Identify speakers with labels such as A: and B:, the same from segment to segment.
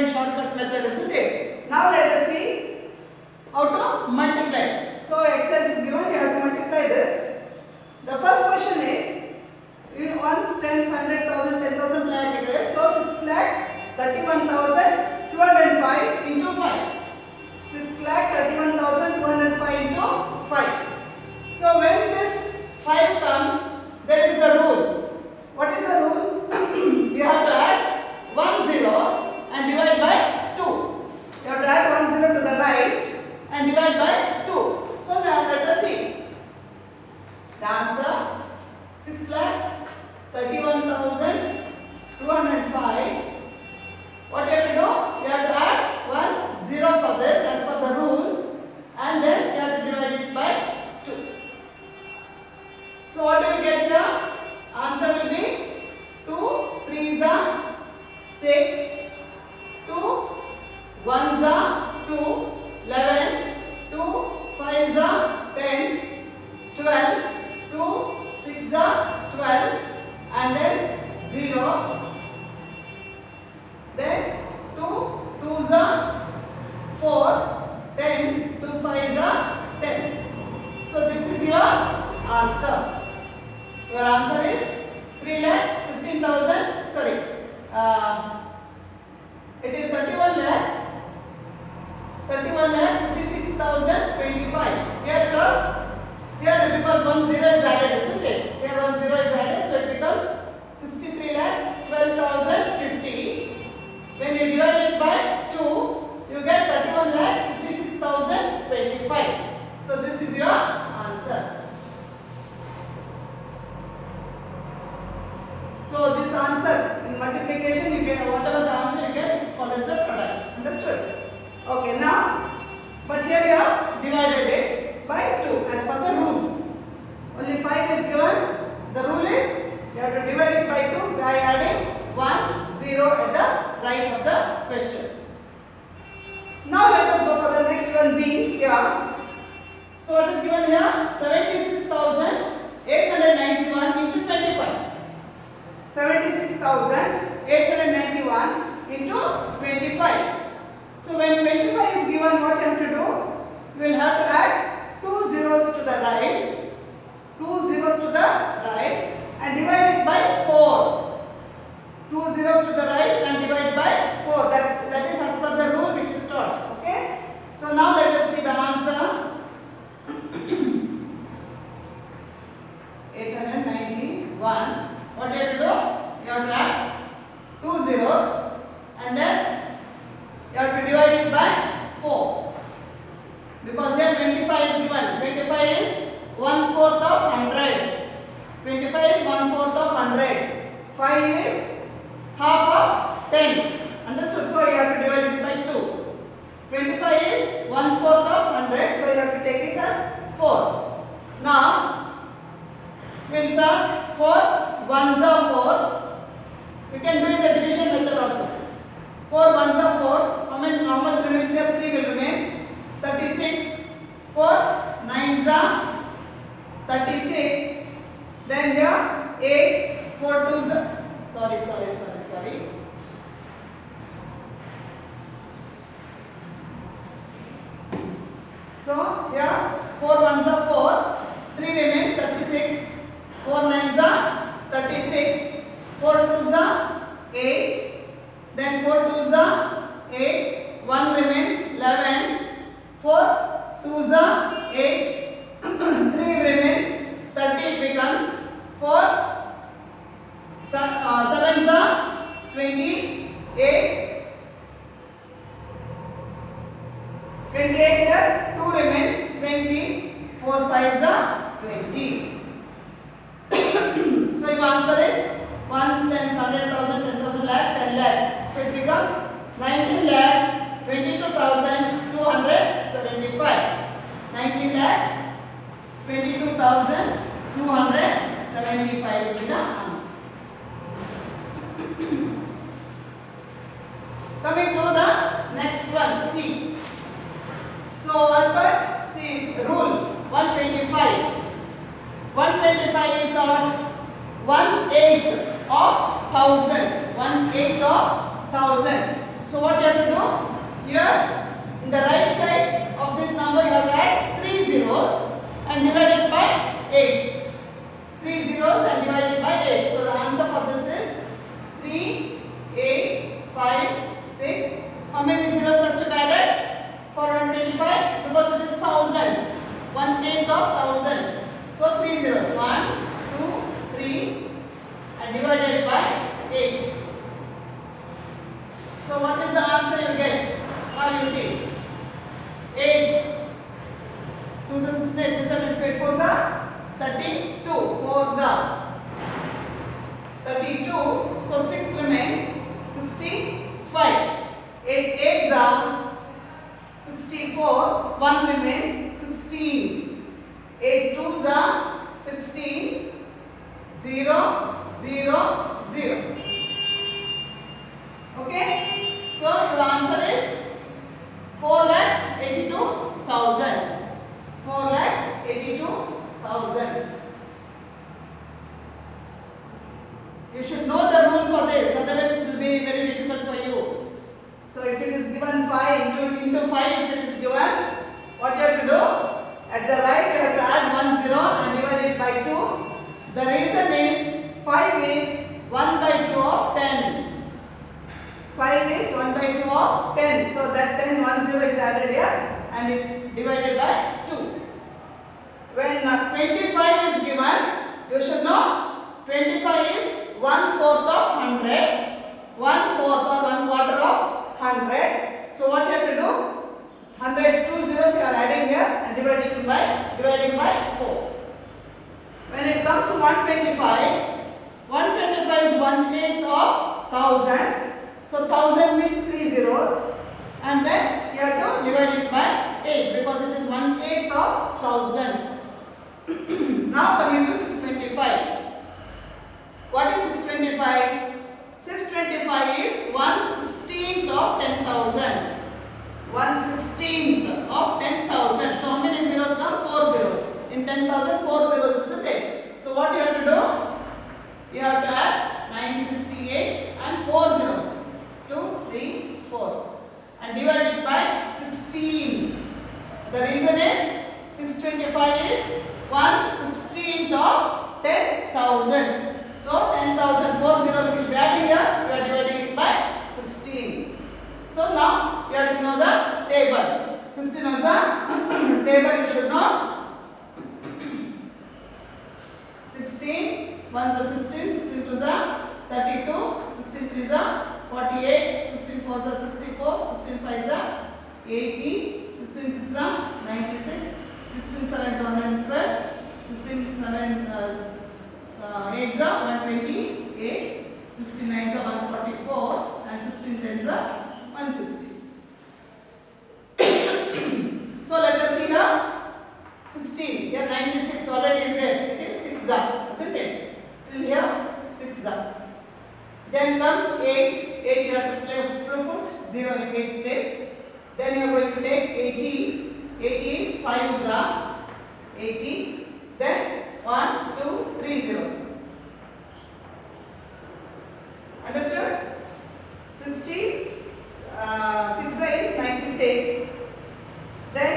A: and shortcut method, isn't it? Now let us see how to multiply. So exercise is given, you have to multiply this. The first question is, in ones, tens, 100,000, 10,000 lakh it is. So 6 lakh 31,205 into 5. 6 lakh 31,205 into 5. So when this 5 comes, there is a rule. What is the rule? You have to add 1 0 and divide by 2. You have to add 1 0 to the right and divide by 2. So now let us see. The answer 6 lakh 31,205. What you have to do? You have to add 1 0 for this as per the rule, and then you have to divide it by 2. So what do you get here? Answer will be 2 3s are 6, 2 1s are 2, 11, 2 5s are 10, 12, 2 6s are 12, and then 0. Then 2 2s are 4, 10, 2 5s are 10. So this is your answer. Your answer is 3,15,000. Sorry, it is 31,56,025. Here plus, here because 1 0 is added, isn't it? Here 1 0 is added, so it becomes 63,12,050. When you divide it by 2, you get 31,56,025. So this is your answer. So this answer in multiplication, you get whatever the answer you get, it's called as the product. Understood? Okay, now, but here you have divided it by 2 as per the rule. Only 5 is given. The rule is you have to divide it by 2 by adding 1 0 at the right of the question. Now let us go for the next one, B here. So what is given here? 76,891 into 25. 76,891 into 25. So when 25 is given, what you have to do? You will have to add 2 zeros to the right, 2 zeros to the right, and divide it by 4. 2 zeros to the right and divide by 4. That is as per the rule which is taught. Okay. So now let us see the answer. 891. What do you have to do? You have to add 2 zeros and then you have to divide it by 4. Because here 25 is given. 25 is 1/4 of 100. 25 is 1/4 of 100. 5 is half of 10. Understood? So you have to divide it by 2. 25 is 1/4 of 100. So you have to take it as 4. Now we will start 4 1s are 4. You can do in the division method also. 4 1s are 4. How much remains here? 3 will remain. 36. 4 9s are 36. Then here 8. 4 2s are. Sorry. So here 4 1s are 4. 3 remains 36. 4 9s are 36. 4 2s are 8. Then 4 2s are 8. 1 remains 11. 4 2s are 8. 3 remains 30. It becomes 4 7s are 28. 28 here. 2 remains 20. 4 5s are 20. So your answer is 1s, 10s, 100,000, 10,000 lakh, 10 lakh. So it becomes 19 lakh 22,275. 19 lakh 22,275 will be the answer. Coming to the next one, C. So as per C rule 125. 125 is on 1/8 of 1000. 1/8 of 1000. So what you have to do? Here in the right side of this number you have to add 3 zeros and divide it by 8. 3 zeros and divide it by 8. So the answer for this is 3, 8, 5, 6. How many zeros has to be added? 425 because it is 1000. 1/8 of 1000. So 3 zeros. 1, 2, 3 and divided by 8. So what is the answer you get? Now you see. 8. 2 is 6, 8 is 8, 4 is 32. 4 is 32. So 6 remains 65. 8 8 is 64. 1 remains 16. 8 2 is 16. 0 0 0. Okay. So your answer is 4,82,000. 4,82,000. You should know the rule for this, otherwise it will be very difficult for you. So if it is given 5 into 5, if it is given, what you have to do? At the right you have to add 1 0 and divide it by 2. The reason is 5 is 1 by 2 of 10. 5 is 1 by 2 of 10. So that 10, 1 0 is added here and it divided by 2. When 25 is given, you should know 25 is 1/4 of 100. 1/4 or 1/4 of 100. So what you have to do? 100 is 2 zeros you are adding here and dividing by 4. When it comes to 125, 125 is 1/8 of 1000. So 1000 means 3 zeros and then you have to divide it by 8 because it is 1/8 of 1000. Now coming to 625. What is 625? 625 is 1/16th of 10,000. 1/16th of 10,000. So how many zeros come? 4 zeros. In 10,000, 4 zeros is a 10. So what you have to do? You have to add 968 and 4 zeros. 2, 3, 4. And divide it by 16. The reason is 625 is 1/16th of 10,000. So 10,000, 4 zeros will be adding here. You are dividing it by 16. So now you have to know the table. 16 is a table you should know. 16, 1 is 16, 16 2 is 32, 16 3 is 48, 16 4 is 64, 16 5 is 80, 16 6 is 96, 16 7 is 112, 16 7 8 is 128, 16 9 is 144 and 16 10 is 160. So let us see now 16. Here 96 already is there. It is 6 isn't it? Till here 6 Then comes 8. 8 you have to put 0 in 8's place. Then you are going to take 80. 80 is 5 80. Then 1, 2, 3 zeros. Understood? 60. 6 is 96. Then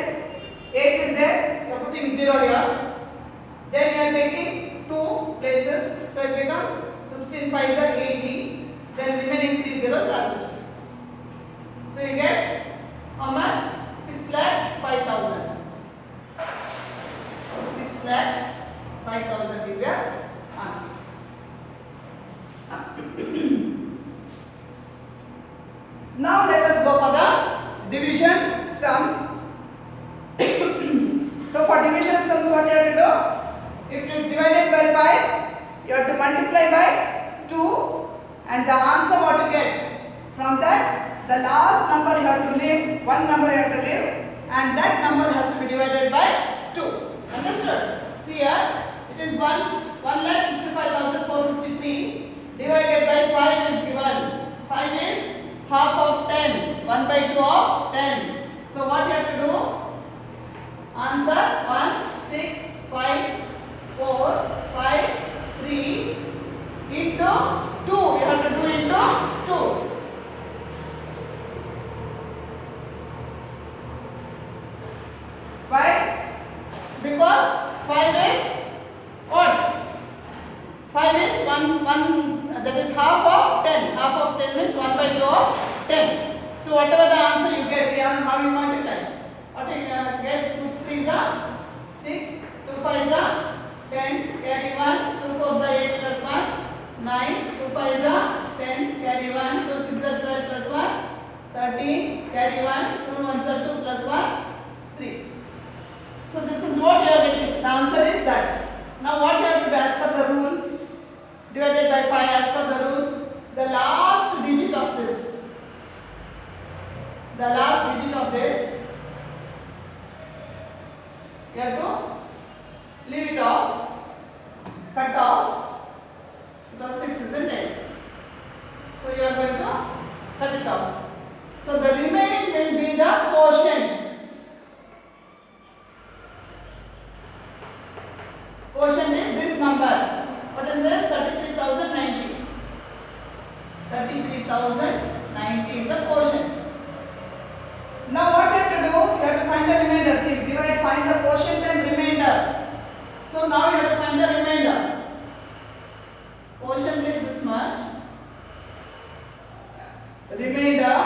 A: 8 is there. You are putting 0 here. Then you are taking 2 places. So it becomes 16 5 is 80. Then remaining 3 zeros as it is. So you get how much? 6,05,000. 6,05,000 is your answer. Now let us go for the division sums. So for division sums what you have to do? If it is divided by 5, you have to multiply by 2 and the answer what you get. From that, the last number you have to leave, one number you have to leave and that number has to be divided by 2. Understood? See here, it is 1,65,453 divided by 5 is given. 5 is half of 10, 1 by 2 of 10. So what you have to do? Answer 1, 6, 5, 4, 5, 3 into 2. You have to do into 2. 5 is 1, that is half of 10. Half of 10 means 1 by 2 of 10. So whatever the answer you get, now you multiply. What you get? 2 3s are 6, 2 5s are 10, carry 1, 2 4s are 8 plus 1, 9, 2 5s are 10, carry 1, 2 6s are 12 plus 1, 13, carry 1, 2 1s are 2 plus 1, 3. So this is what you are getting. The answer is that. Now what you have to do as per the rule? Divided by 5 as per the rule. The last digit of this. The last digit of this. You have to leave it off. Cut off. It was 6, isn't it? So you are going to cut it off. So the remaining will be the quotient. Quotient is this number. What is this? 33,090. 33,090 is the quotient. Now what you have to do? You have to find the remainder. See, divide, find the quotient and remainder. So now you have to find the remainder. Quotient is this much. Remainder.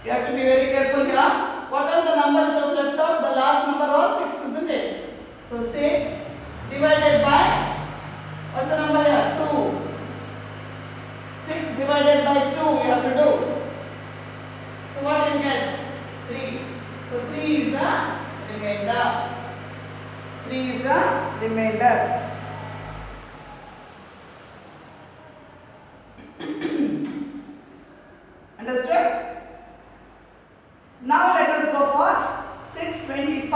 A: You have to be very careful here. What was the number which was left out? The last number was 6, isn't it? So 6 divided by, what's the number here? 2. 6 divided by 2 you have to do. So what do you get? 3. So 3 is the remainder. 3 is the remainder. Understood? Now let us go for 625.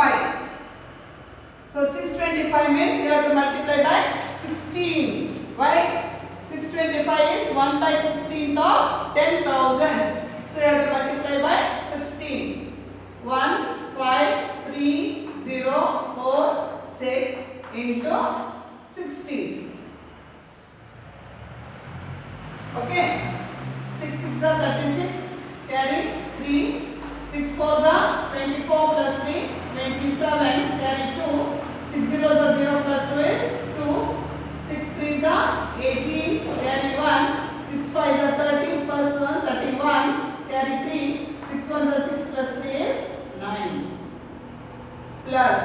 A: So 625 means you have to multiply by 16. Why? 625 is 1 by 16th of 10,000. So you have to multiply by 16. 1, 5, 3, 0, 4, 6 into 16. Okay. 6 6 are 36. Carry 3. 6 4s are 24 plus 3, 27, carry 2, 6 zeros are 0 plus 2 is 2, 6 3s are 18, carry 1, 6 5s are 30 plus 1, 31, carry 3, 6 1s are 6 plus 3 is 9. Plus,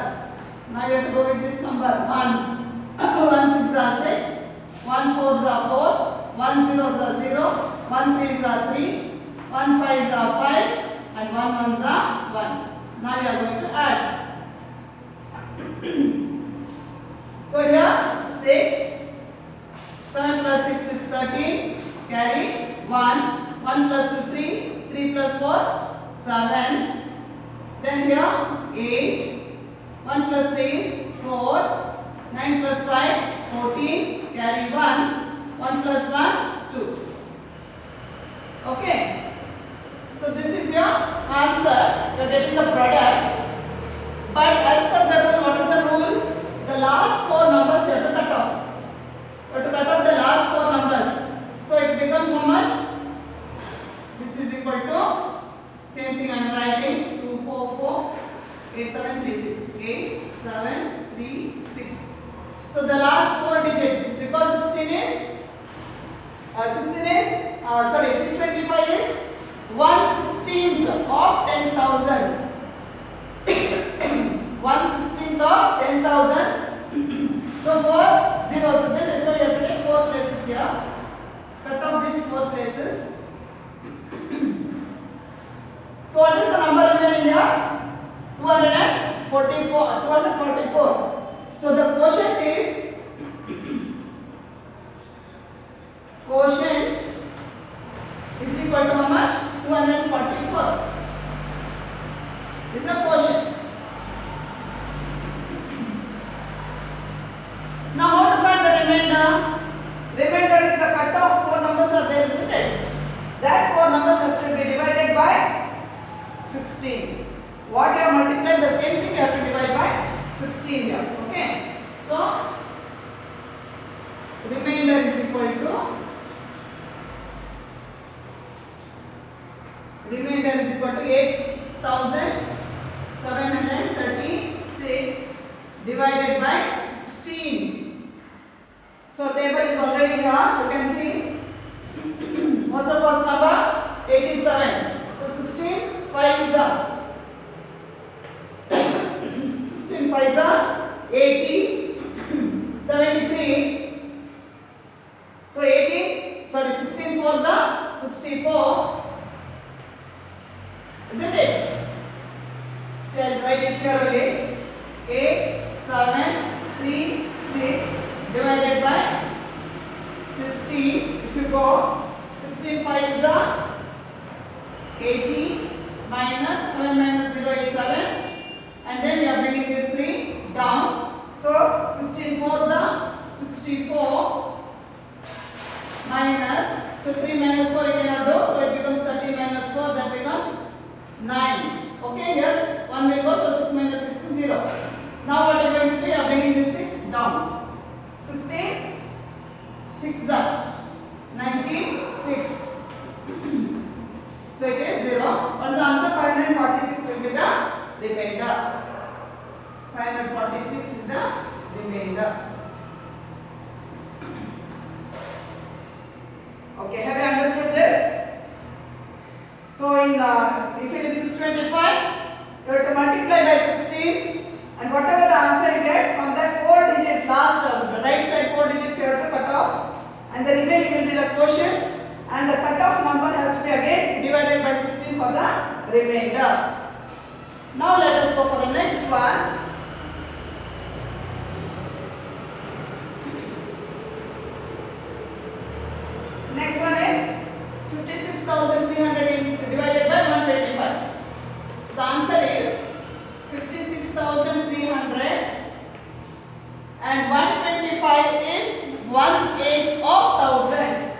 A: now you have to go with this number 1, 1 6 are 6, 1 4s are 4, 1 zeros are 0, 1 3s are 3, 1 5s are 5, and 1 1s are 1. Now we are going to add. So here 6, 7 plus 6 is 13, carry 1, 1 plus 2 3, 3 plus 4, 7. Then here 8, 1 plus 3 is 4, 9 plus 5, 14, carry 1, 1 plus 1, 2. Okay. So this is your answer. You are getting the product. But as per the rule, what is the rule? The last 4 numbers you have to cut off. You have to cut off the last 4 numbers. So it becomes how much? This is equal to, same thing I am writing, 2 4 4, 8 7 3 6. 8 7 3 6. So the last 4 digits, because 625 is 1/16th of 10,000. 1/16th of 10,000. So 4 zeros, isn't it? So you have to take 4 places here. Cut off these 4 places. So what is the number remaining here? 244. 244. So the quotient is equal to how much? 244. This is the quotient. Now how to find the remainder? Remainder is the cutoff. 4 numbers are there, isn't it? That 4 numbers has to be divided by 16. What you have multiplied, the same thing you have to divide by 16 here. Okay. So remainder is equal to 8,736 divided by 16. So table is already here. You can see. What's the first number? 87. So 16 5 is up. 16 5 is up. 80. 73. So 18. Sorry, 16 4 is up. 64. Isn't it? So I'll write it here only. 8 7 3 6 divided by 16. If you go 16 5 is a 80 minus 7 minus 0 is 7, and then you are bringing this 3 down. So 16 4 is a 64 minus, so 3 minus 4 you cannot do, so it becomes 30 minus 4, that becomes 9. Okay, here 1 will go, so 6 minus 6 is 0. Now what you are going to do, you are bringing this 6 down. 16 6 is up. 19 6. So it is 0. What's the answer? 546 will be the remainder. 546 is the remainder. Okay, have you understood this? So in if it is 625, you have to multiply by 16, and whatever the answer you get, from that 4 digits last, the right side 4 digits you have to cut off, and the remaining will be the quotient, and the cut-off number has to be again divided by 16 for the remainder. Now let us go for the next one. Next one is 56,300 divided by 125. So the answer is 56,300 and 125 is 1/8 of 1000.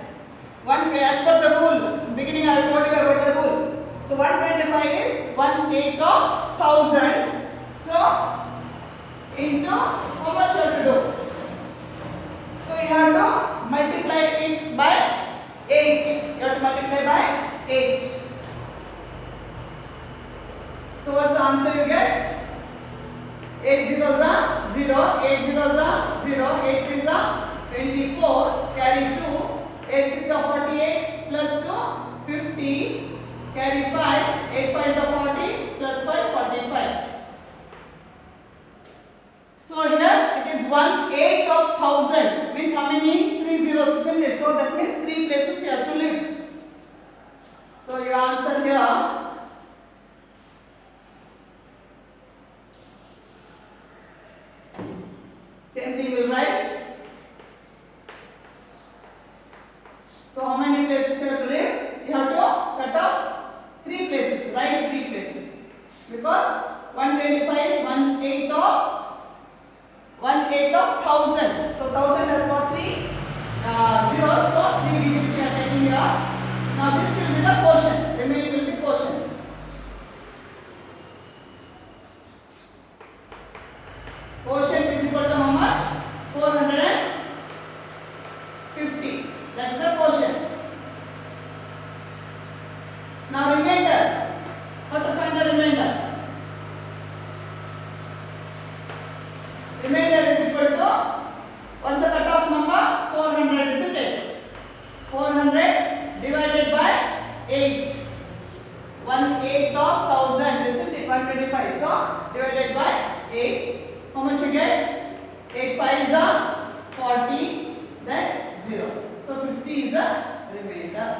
A: As per the rule, beginning I told you about the rule. So 125 is 1/8 of 1000. So into how much you have to do? So you have to multiply it by 8. You have to multiply by 8. So what's the answer you get? 8 zeros are 0, 8 zeros are 0, 8 threes are 24, carry 2, 8 6 are 48, plus 2, 50, carry 5, 8 5 are 40, plus 5, 45. So here it is 1/8 of 1000, means how many? 3 zeros, isn't it? So that means 3 places you have to live. So your answer here, same thing we'll write. So how many places you have to live? You have to cut off 3 places, right? 3 places. Because 125 is 1/8 of 1000. So 1000 has got 3 zeros, so 3 digits you are taking here. Now this will be the quotient. Remaining will be quotient. Quotient is equal to how much? 450. That is the quotient. Now remainder. How to find the remainder? Remainder is equal to, what's the cutoff number? 400, isn't it? 400 divided by 8. 1/8 of 1000, isn't it? 125. So divided by 8. How much you get? 8 5 is 40, then 0. So 50 is a remainder.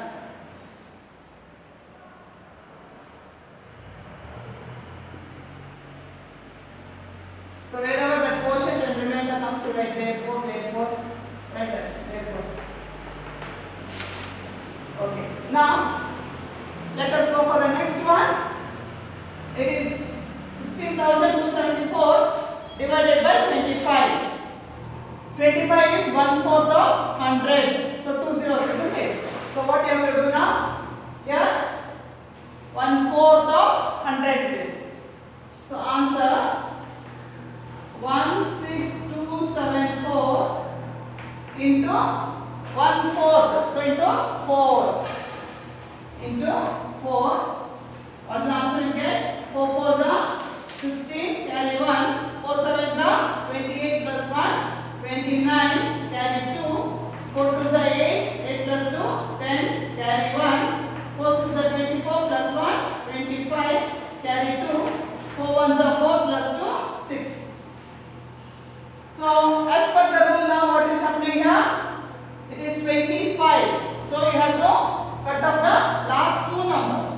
A: So wherever the quotient and remainder comes, you write therefore, write that, therefore. Okay. Now let us go for the next one. It is 16,274 divided by 25. 25 is 1/4 of 100. So 2 zeros, isn't it? So what you have to do now? Here 1/4 of 100 it is. So answer 16274 into 1/4. So into 4. Into 4. What's the answer you get? 4 4s are 16, carry 1. 4 7s are have to cut off the last two numbers.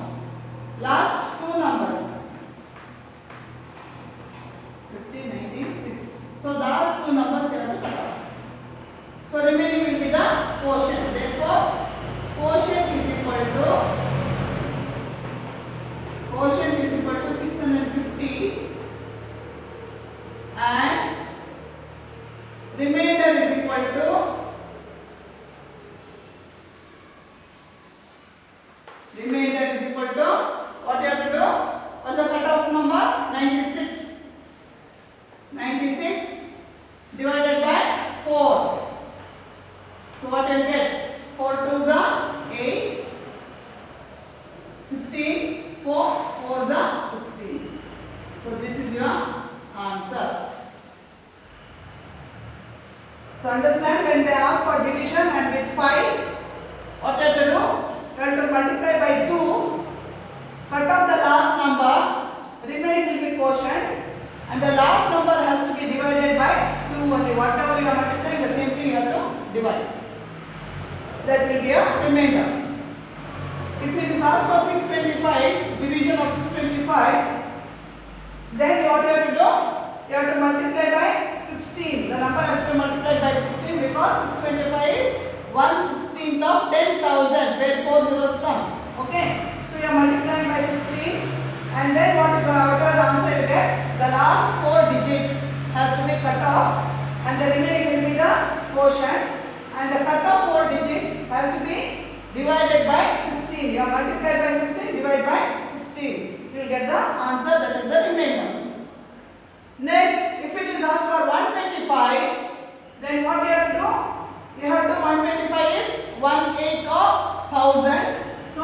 A: Last two numbers. 50, 19, 6. So last two numbers you have to cut off. So remaining will be the quotient. Therefore, quotient is equal to 650 and remainder is equal to what you have to do? What's the cutoff number? 96. 96 divided by 4. So what will get? 4 2s are 8. 16. 4 4s are 16. So this is your answer. So understand, when they ask for division and with 5, what you have to do? You have to multiply by 2, cut off the last number, remaining will be quotient, and the last number has to be divided by 2 only. Whatever you are multiplying, the same thing you have to divide. That will be a remainder. If it is asked for 625, division of 625, then what you have to do? You have to multiply by 16. The number has to be multiplied by 16 because 625 is 1/16th of 10,000 where 4 zeros come. Okay. So you are multiplying by 16 and then whatever the answer you get, the last 4 digits has to be cut off and the remaining will be the quotient and the cut off 4 digits has to be divided by 16. You are multiplied by 16, divide by 16. You will get the answer, that is the remainder. Next, if it is asked for 125, then what you have to do? You have to 125 is 1/8 of 1000. So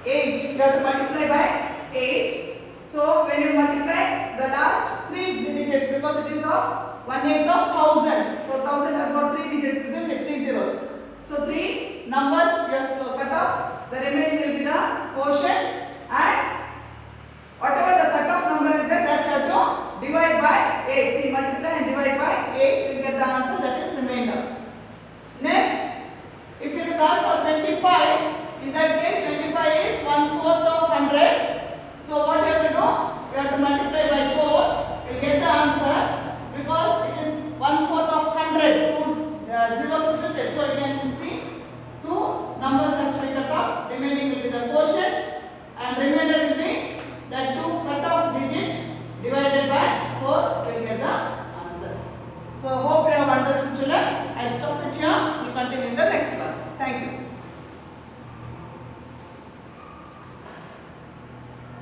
A: 8. You have to multiply by 8. So when you multiply the last 3 digits, because it is of 1/8 of 1000. So 1000 has got 3 digits, isn't it? 3 zeros. So 3 number you have to cut off. The remaining will be the quotient and whatever the cut off number is there, that you have to divide by 8. See, multiply and divide by 8, you will get the answer, that is remainder. Next, if it is asked for 25, in that case 25 is 1/4 of 100. So what you have to do? You have to multiply by 4, you will get the answer because it is 1/4 of 100. 2 zeros is it? So you can see 2 numbers has to be cut off, remaining will be the quotient and remainder will be that 2 cut off digit divided by 4, you will get the answer. So